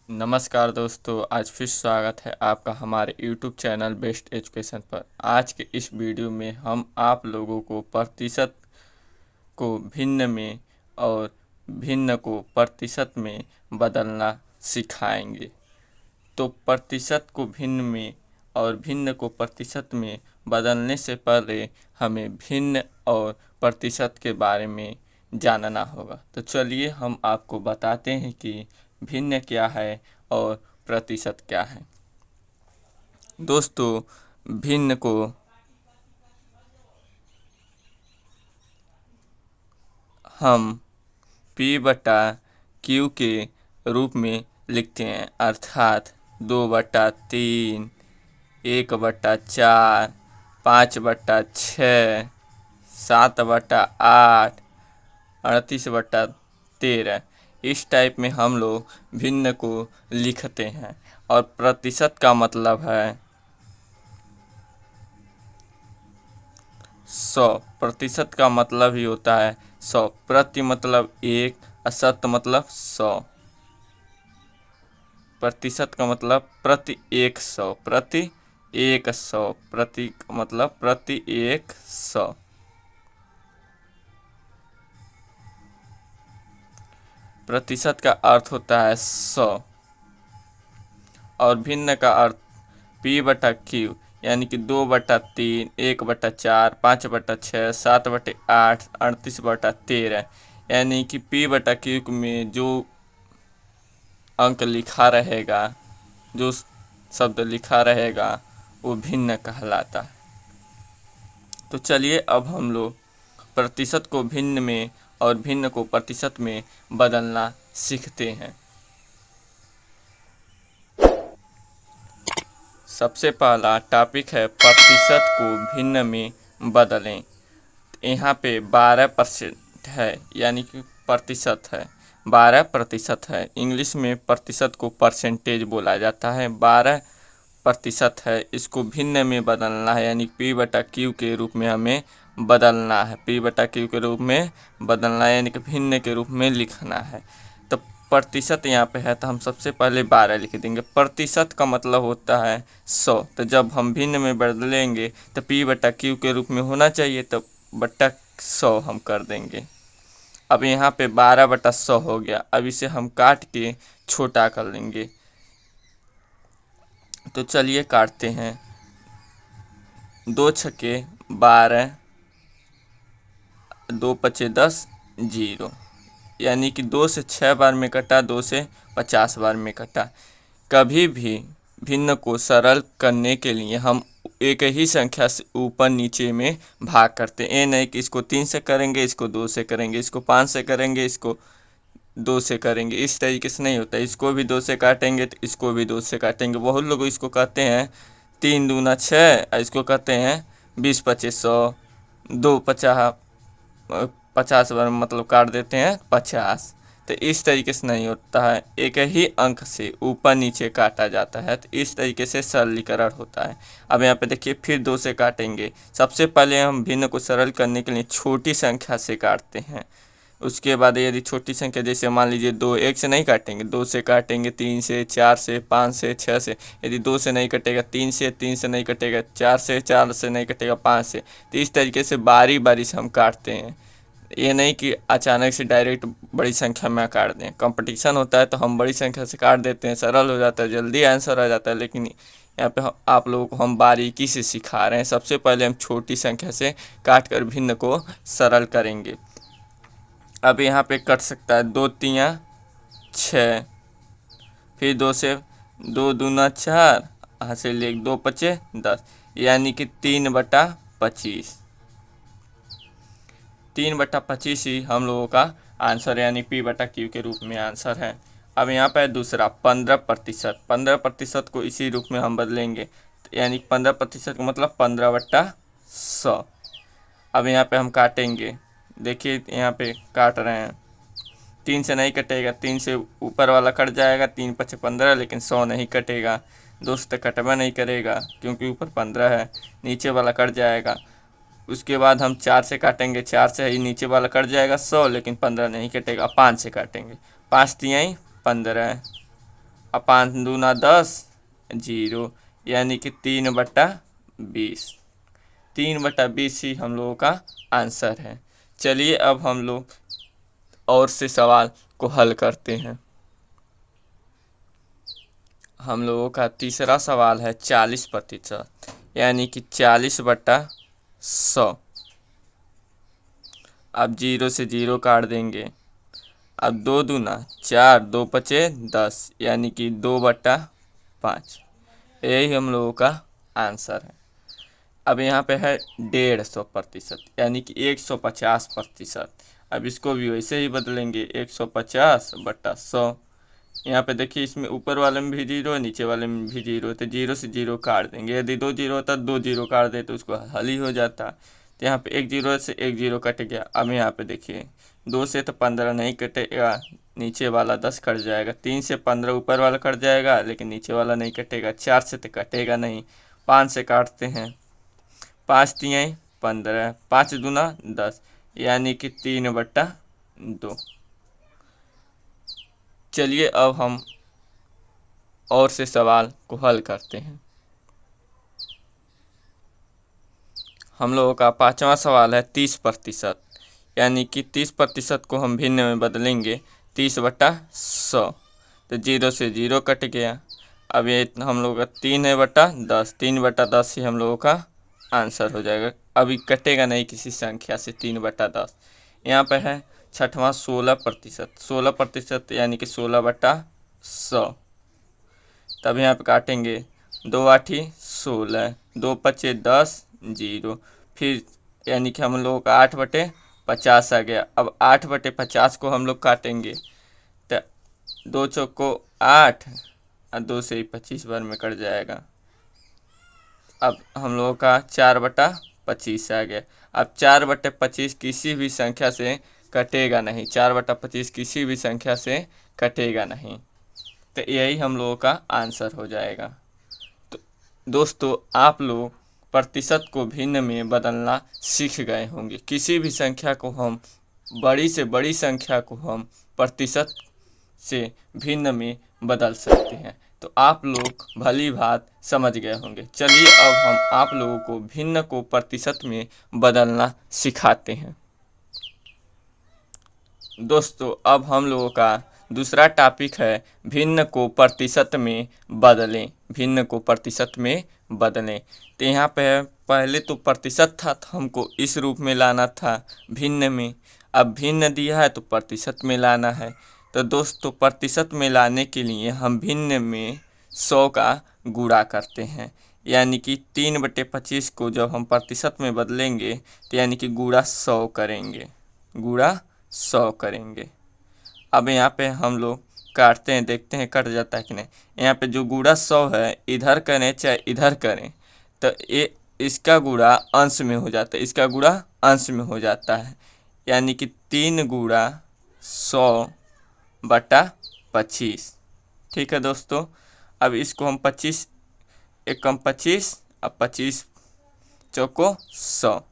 नमस्कार दोस्तों, आज फिर स्वागत है आपका हमारे YouTube चैनल बेस्ट एजुकेशन पर। आज के इस वीडियो में हम आप लोगों को प्रतिशत को भिन्न में और भिन्न को प्रतिशत में बदलना सिखाएंगे। तो प्रतिशत को भिन्न में और भिन्न को प्रतिशत में बदलने से पहले हमें भिन्न और प्रतिशत के बारे में जानना होगा। तो चलिए हम आपको बताते हैं कि भिन्न क्या है और प्रतिशत क्या है। दोस्तों, भिन्न को हम P/Q के रूप में लिखते हैं, अर्थात 2/3, 1/4, 5/6, 7/8, 38/13। इस टाइप में हम लोग भिन्न को लिखते हैं। और प्रतिशत का मतलब है 100। प्रतिशत का मतलब ही होता है 100। प्रति मतलब 1, असत मतलब 100। प्रतिशत का मतलब प्रति 100, प्रति 100, प्रति मतलब प्रति 100। प्रतिशत का अर्थ होता है 100 और भिन्न का अर्थ P/Q यानी कि 2/3, 1/4, 5/6, 7/8, 38/13। यानी कि P/Q में जो अंक लिखा रहेगा, जो शब्द लिखा रहेगा, वो भिन्न कहलाता है। तो चलिए अब हम लोग प्रतिशत को भिन्न में और भिन्न को प्रतिशत में बदलना सीखते हैं। सबसे पहला टॉपिक है प्रतिशत को भिन्न में बदलें। यहाँ पे 12% है, यानी कि प्रतिशत है, 12% है। इंग्लिश में प्रतिशत को परसेंटेज बोला जाता है। 12% है, इसको भिन्न में बदलना है, यानी P/Q के रूप में हमें बदलना है। P/Q के रूप में बदलना है, यानी कि भिन्न के रूप में लिखना है। तो प्रतिशत यहाँ पे है, तो हम सबसे पहले 12 लिख देंगे। प्रतिशत का मतलब होता है 100। तो जब हम भिन्न में बदलेंगे तो P/Q के रूप में होना चाहिए, तो बट्टा 100 हम कर देंगे। अब यहाँ पे 12/100 हो गया। अब इसे हम काट के छोटा कर लेंगे। तो चलिए काटते हैं। 2 छक्के 12, 2 पचे 10, 0। यानी कि 2 से 6 बार में कटा, 2 से 50 बार में कटा। कभी भी भिन्न को सरल करने के लिए हम एक ही संख्या से ऊपर नीचे में भाग करते हैं। ये नहीं कि इसको 3 से करेंगे, इसको 2 से करेंगे, इसको 5 से करेंगे, इसको 2 से करेंगे। इस तरीके से नहीं होता। इसको भी 2 से काटेंगे तो इसको भी 2 से काटेंगे। बहुत लोग इसको कहते हैं 3 दूना 6, इसको कहते हैं 20 25 100, 2 50 बार मतलब काट देते हैं 50। तो इस तरीके से नहीं होता है, एक ही अंक से ऊपर नीचे काटा जाता है। तो इस तरीके से सरलीकरण होता है। अब यहाँ पे देखिए, फिर 2 से काटेंगे। सबसे पहले हम भिन्न को सरल करने के लिए छोटी संख्या से काटते हैं। उसके बाद यदि छोटी संख्या, जैसे मान लीजिए 2, 1 से नहीं काटेंगे, 2 से काटेंगे, 3 से, 4 से, 5 से, 6 से। यदि 2 से नहीं कटेगा 3 से, 3 से नहीं कटेगा 4 से, 4 से नहीं कटेगा 5 से। तो इस तरीके से बारी बारी से हम काटते हैं। ये नहीं कि अचानक से डायरेक्ट बड़ी संख्या में काट दें। कंपटीशन होता है तो हम बड़ी संख्या से काट देते हैं, सरल हो जाता है, जल्दी आंसर आ जाता है। लेकिन यहाँ पे आप लोगों को हम बारीकी से सिखा रहे हैं। सबसे पहले हम छोटी संख्या से काट कर भिन्न को सरल करेंगे। अब यहाँ पे कट सकता है 2 तियाँ 6, फिर 2 से 2 दूना 4, यहाँ से ले 2 पचे 10, यानी कि 3/25। 3/25 ही हम लोगों का आंसर, यानी P/Q के रूप में आंसर है। अब यहाँ पर दूसरा 15%। 15% को इसी रूप में हम बदलेंगे, यानी 15% का मतलब 15/100। अब यहाँ पे हम काटेंगे। देखिए यहाँ पे काट रहे हैं, 3 से नहीं कटेगा, 3 से ऊपर वाला कट जाएगा, 3 पचे 15, लेकिन 100 नहीं कटेगा। 2 से कटवा नहीं करेगा क्योंकि ऊपर 15 है, नीचे वाला कट जाएगा। उसके बाद हम 4 से काटेंगे, 4 से ही नीचे वाला कट जाएगा 100, लेकिन 15 नहीं कटेगा। 5 से काटेंगे, 5 तिहाई 15, अब 5 दूना 10, 0, यानी कि 3/20। 3/20 ही हम लोगों का आंसर है। चलिए अब हम लोग और से सवाल को हल करते हैं। हम लोगों का तीसरा सवाल है 40%, यानी कि 40/100। अब 0 से 0 काट देंगे। अब 2 दूना 4, 2 पचे 10, यानी कि 2/5। यही हम लोगों का आंसर है। अब यहाँ पे है 150%, यानी कि 150%। अब इसको भी वैसे ही बदलेंगे, 150/100। यहाँ पे देखिए, इसमें ऊपर वाले में भी 0 है, नीचे वाले में भी 0, तो 0 से 0 काट देंगे। यदि 2 0 होता, 2 0 काट दे तो उसको हल ही हो जाता। तो यहाँ पे 1 0 से 1 0 कट गया। अब यहाँ पे देखिए, 2 से तो 15 नहीं कटेगा, नीचे वाला 10 कट जाएगा। 3 से 15 ऊपर वाला कट जाएगा, लेकिन नीचे वाला नहीं कटेगा। 4 से तो कटेगा नहीं। 5 से काटते हैं, 5 तियाई 15, 5 दूना 10, यानी कि 3/2। चलिए अब हम और से सवाल को हल करते हैं। हम लोगों का पांचवा सवाल है 30%, यानी कि 30% को हम भिन्न में बदलेंगे, 30/100। तो 0 से 0 कट गया। अब ये हम लोगों का 3/10, 3/10 ही हम लोगों का आंसर हो जाएगा। अभी कटेगा नहीं किसी संख्या से 3/10। यहाँ पे है छठवां 16%, 16%, यानी कि 16/100। तब यहाँ पे काटेंगे, 2 आठी 16, 2 पचे 10, 0, फिर यानी कि हम लोगों का 8/50 आ गया। अब 8/50 को हम लोग काटेंगे, तो 2 चौको 8 और 2 से ही 25 बार में कट जाएगा। अब हम लोगों का 4/25 आ गया। अब 4/25 किसी भी संख्या से कटेगा नहीं, 4/25 किसी भी संख्या से कटेगा नहीं। तो यही हम लोगों का आंसर हो जाएगा। तो दोस्तों, आप लोग प्रतिशत को भिन्न में बदलना सीख गए होंगे। किसी भी संख्या को हम, बड़ी से बड़ी संख्या को हम प्रतिशत से भिन्न में बदल सकते हैं। तो आप लोग भली भांत समझ गए होंगे। चलिए अब हम आप लोगों को भिन्न को प्रतिशत में बदलना सिखाते हैं। दोस्तों, अब हम लोगों का दूसरा टॉपिक है भिन्न को प्रतिशत में बदलें। भिन्न को प्रतिशत में बदलें। तो यहाँ पे पहले तो प्रतिशत था, तो हमको इस रूप में लाना था भिन्न में। अब भिन्न दिया है तो प्रतिशत में लाना है। तो दोस्तों, प्रतिशत में लाने के लिए हम भिन्न में 100 का गुणा करते हैं, यानी कि 3/25 को जब हम प्रतिशत में बदलेंगे तो यानी कि गुणा 100 करेंगे, गुणा 100 करेंगे। अब यहाँ पे हम लोग काटते हैं, देखते हैं कट जाता है कि नहीं। यहाँ पे जो गुणा 100 है, इधर करें चाहे इधर करें, तो ये इसका गुणा अंश में हो जाता है, इसका गुणा अंश में हो जाता है, यानी कि 3 गुणा 100/25। ठीक है दोस्तों। अब इसको हम 25 एक कम 25, अब 25 चौको 100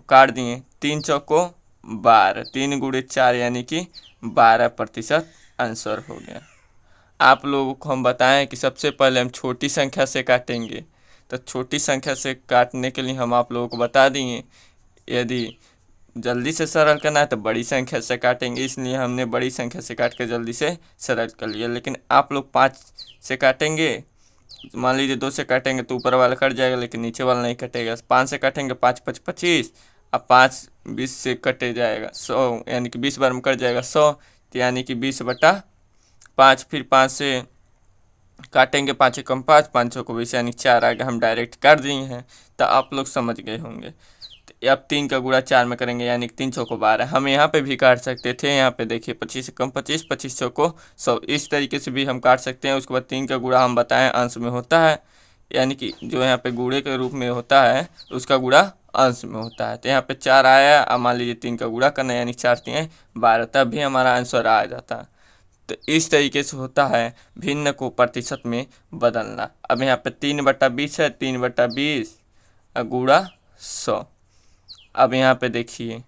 काट दिए। 3 चौको 12, 3 गुणे 4, यानी कि 12% आंसर हो गया। आप लोगों को हम बताएं कि सबसे पहले हम छोटी संख्या से काटेंगे। तो छोटी संख्या से काटने के लिए हम आप लोगों को बता दिए, यदि जल्दी से सरल करना है तो बड़ी संख्या से काटेंगे, इसलिए हमने बड़ी संख्या से काट के जल्दी से सरल कर लिया। लेकिन आप लोग 5 से काटेंगे, मान लीजिए 2 से काटेंगे तो ऊपर वाला कट जाएगा, लेकिन नीचे वाला नहीं कटेगा। 5 से काटेंगे, 5 5 25, अब 5 20 से कटे जाएगा 100, यानी कि 20 बार में कट जाएगा 100, तो यानी कि 20/5। फिर 5 से काटेंगे, 5 एकम 5, 5 को 20, यानी 4 आगे हम डायरेक्ट कर दिए हैं। तो आप लोग समझ गए होंगे। तो अब 3 का गुणा 4 में करेंगे, यानी कि 3 चौको 12। हम यहाँ पे भी काट सकते थे, यहाँ पे देखिए 25 एकम 25, 25 चौको 100, इस तरीके से भी हम काट सकते हैं। उसके बाद 3 का गुणा हम बताएं अंश में होता है, यानी कि जो यहाँ पे गुणे के रूप में होता है उसका गुणा अंश में होता है। तो यहाँ पे 4 आया, अब मान लीजिए 3 का गुणा करना, यानी 4 3 12, तब भी हमारा आंसर आ जाता। तो इस तरीके से होता है भिन्न को प्रतिशत में बदलना। अब यहाँ पे 3/20 है, 3/20 गुणा 100। अब यहाँ पे देखिए,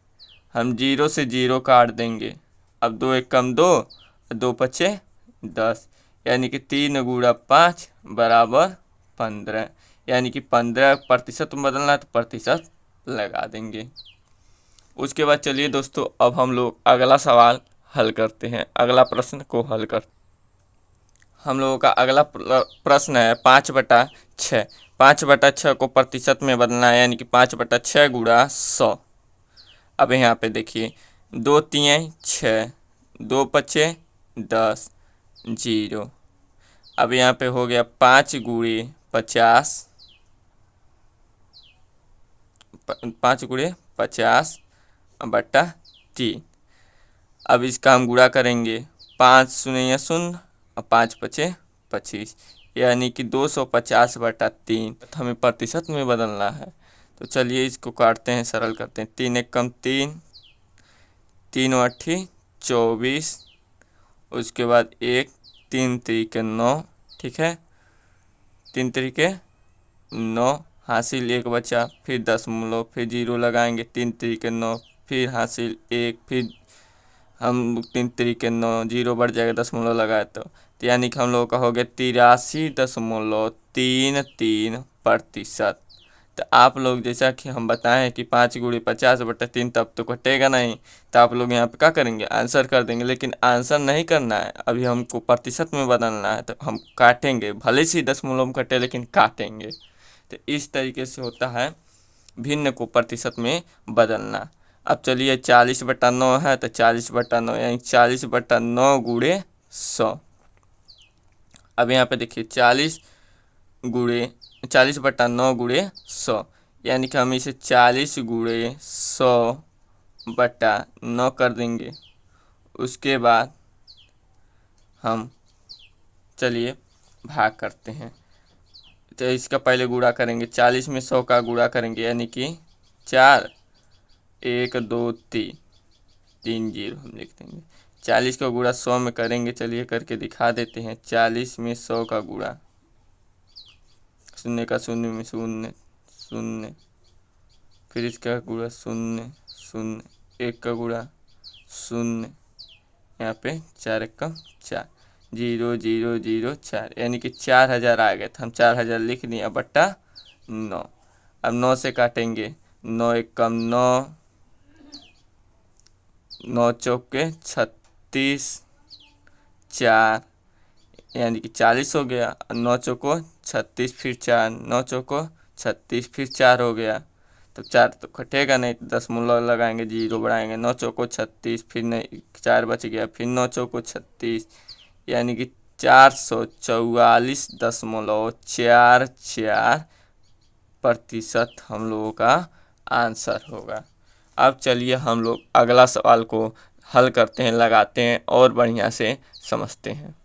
हम 0 से 0 काट देंगे। अब 2 एकम 2, 2 पचे 10, यानी कि 3 गुणा 5 बराबर 15, यानी कि 15% में बदलना है तो प्रतिशत लगा देंगे। उसके बाद चलिए दोस्तों अब हम लोग अगला सवाल हल करते हैं, अगला प्रश्न को हल कर। हम लोगों का अगला प्रश्न है 5/6। 5/6 को प्रतिशत में बदलना है, यानी कि 5/6 गुणा 100। अब यहाँ पे देखिए 2 3 6, 2 5 10, 0। अब यहाँ पे हो गया 5 गुणे 50, 5 गुणे 50/3। अब इसका हम गुणा करेंगे, 5 शून्य शून्य और 5 पचे 25, यानी कि 250/3। तो हमें प्रतिशत में बदलना है, तो चलिए इसको काटते हैं, सरल करते हैं। 3 एक कम 3, 3 8 24, उसके बाद 1, 3 3 9, ठीक है, 3 3 9, हासिल 1 बचा, फिर दशमलव, फिर 0 लगाएंगे, 3 3 9, फिर हासिल 1, फिर हम 3 3 9, 0 बढ़ जाएगा, दशमलव लगाए तो यानी कि हम लोगों का हो गया 83.33%। तो आप लोग जैसा कि हम बताएं कि 5 गुणे 50/3 तब तो कटेगा नहीं, तो आप लोग यहाँ पे क्या करेंगे, आंसर कर देंगे। लेकिन आंसर नहीं करना है, अभी हमको प्रतिशत में बदलना है, तो हम काटेंगे, भले से दशमलव में कटे लेकिन काटेंगे। तो इस तरीके से होता है भिन्न को प्रतिशत में बदलना। अब चलिए 40/9 है, तो 40/9 यानी 40/9 गुणे 100। अब यहाँ पे देखिए 40/9 गुणे 100, यानी कि हम इसे 40 गुणे 100/9 कर देंगे। उसके बाद हम चलिए भाग करते हैं, तो इसका पहले गुणा करेंगे, 40 में 100 का गुणा करेंगे, यानी कि 4 1 2 3 3 0 हम लिख देंगे। 40 का गुणा 100 में करेंगे, चलिए करके दिखा देते हैं। 40 में 100 का गुणा, शून्य का शून्य में शून्य शून्य, फिर इसका गुणा 0 0, 1 का गुणा 0, यहाँ पे 4 1 4, 0 0 0 4, यानी कि 4000 आ गए। तो हम 4000 लिख दिए बट्टा 9। अब 9 से काटेंगे, 9 1 9, 9 चौके 36, 4, यानी कि 40 हो गया। 9 चौको 36, फिर 4, 9 चौको 36, फिर 4 हो गया। तो 4 तो कटेगा नहीं, तो दशमलव लगाएंगे, 0 बढ़ाएंगे, 9 चौको 36, फिर नहीं 4 बच गया, फिर 9 चौको 36, यानी कि 444.44% हम लोगों का आंसर होगा। अब चलिए हम लोग अगला सवाल को हल करते हैं, लगाते हैं और बढ़िया से समझते हैं।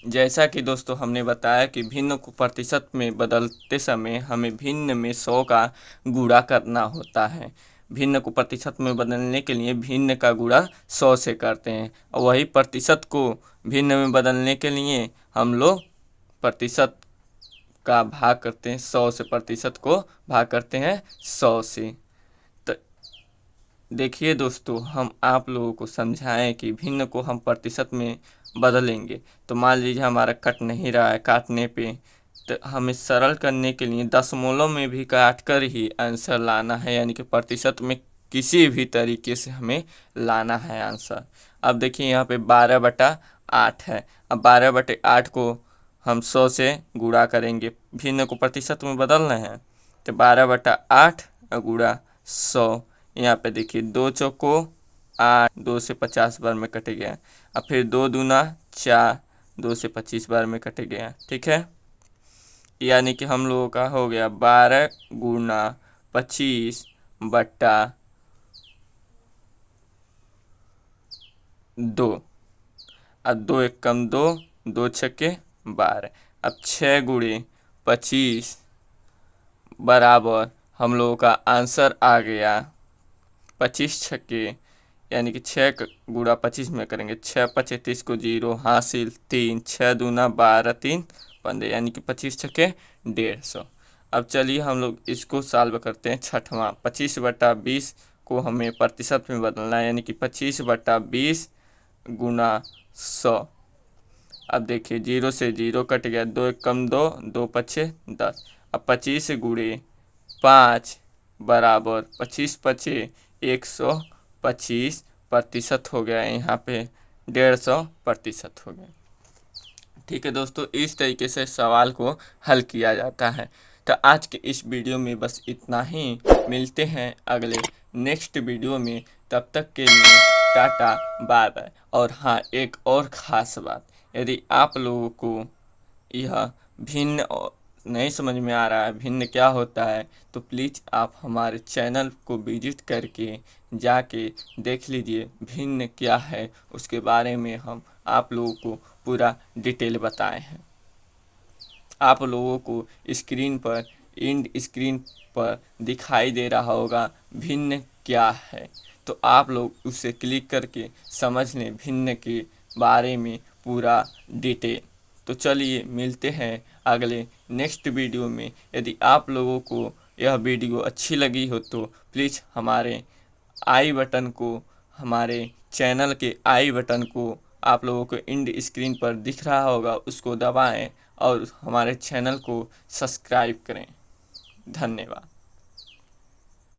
जैसा कि दोस्तों हमने बताया कि भिन्न को प्रतिशत में बदलते समय हमें भिन्न में 100 का गुणा करना होता है। भिन्न को प्रतिशत में बदलने के लिए भिन्न का गुणा 100 से करते हैं, और वही प्रतिशत को भिन्न में बदलने के लिए हम लोग प्रतिशत का भाग करते हैं 100 से, प्रतिशत को भाग करते हैं 100 से। तो देखिए दोस्तों, हम आप लोगों को समझाएं कि भिन्न को हम प्रतिशत में बदलेंगे, तो मान लीजिए हमारा कट नहीं रहा है, काटने पे तो हमें सरल करने के लिए दशमलव में भी काट कर ही आंसर लाना है, यानी कि प्रतिशत में किसी भी तरीके से हमें लाना है आंसर। अब देखिए यहाँ पे 12/8 है। अब 12/8 को हम 100 से गुणा करेंगे, भिन्न को प्रतिशत में बदलना है, तो 12/8 गुणा 100। यहाँ पे देखिए 2 चौको 8, 2 से 50 बार में कट गया। अब फिर 2 दूना 4, 2 से 25 बार में कट गया, ठीक है, यानी कि हम लोगों का हो गया 12 गुना 25/2। अब 2 1 2, 2 6 12। अब 6 गुणे 25 बराबर हम लोगों का आंसर आ गया 25 छक्के, यानी कि 6 गुणा 25 में करेंगे, 6 5 30 को 0, हासिल 3, 6 दूना 12 3 15, यानी कि 25 छक्के 150। अब चलिए हम लोग इसको सॉल्व करते हैं। छठवां 25/20 को हमें प्रतिशत में बदलना है, यानी कि 25/20 गुना 100। अब देखिए 0 से 0 कट गया, 2 एक कम 2, 2 पछे 10। अब 25 गुणे 5 बराबर 25 पछे 125% हो गया, यहाँ पे 150% हो गया। ठीक है दोस्तों, इस तरीके से सवाल को हल किया जाता है। तो आज के इस वीडियो में बस इतना ही, मिलते हैं अगले नेक्स्ट वीडियो में। तब तक के लिए टाटा बाय बाय। और हाँ, एक और ख़ास बात, यदि आप लोगों को यह भिन्न नहीं समझ में आ रहा है भिन्न क्या होता है, तो प्लीज़ आप हमारे चैनल को विजिट करके जाके देख लीजिए भिन्न क्या है। उसके बारे में हम आप लोगों को पूरा डिटेल बताए हैं। आप लोगों को स्क्रीन पर स्क्रीन पर दिखाई दे रहा होगा भिन्न क्या है, तो आप लोग उसे क्लिक करके समझ लें भिन्न के बारे में पूरा डिटेल। तो चलिए मिलते हैं अगले नेक्स्ट वीडियो में। यदि आप लोगों को यह वीडियो अच्छी लगी हो तो प्लीज़ हमारे आई बटन को, हमारे चैनल के आई बटन को आप लोगों को इंड स्क्रीन पर दिख रहा होगा, उसको दबाएं और हमारे चैनल को सब्सक्राइब करें। धन्यवाद।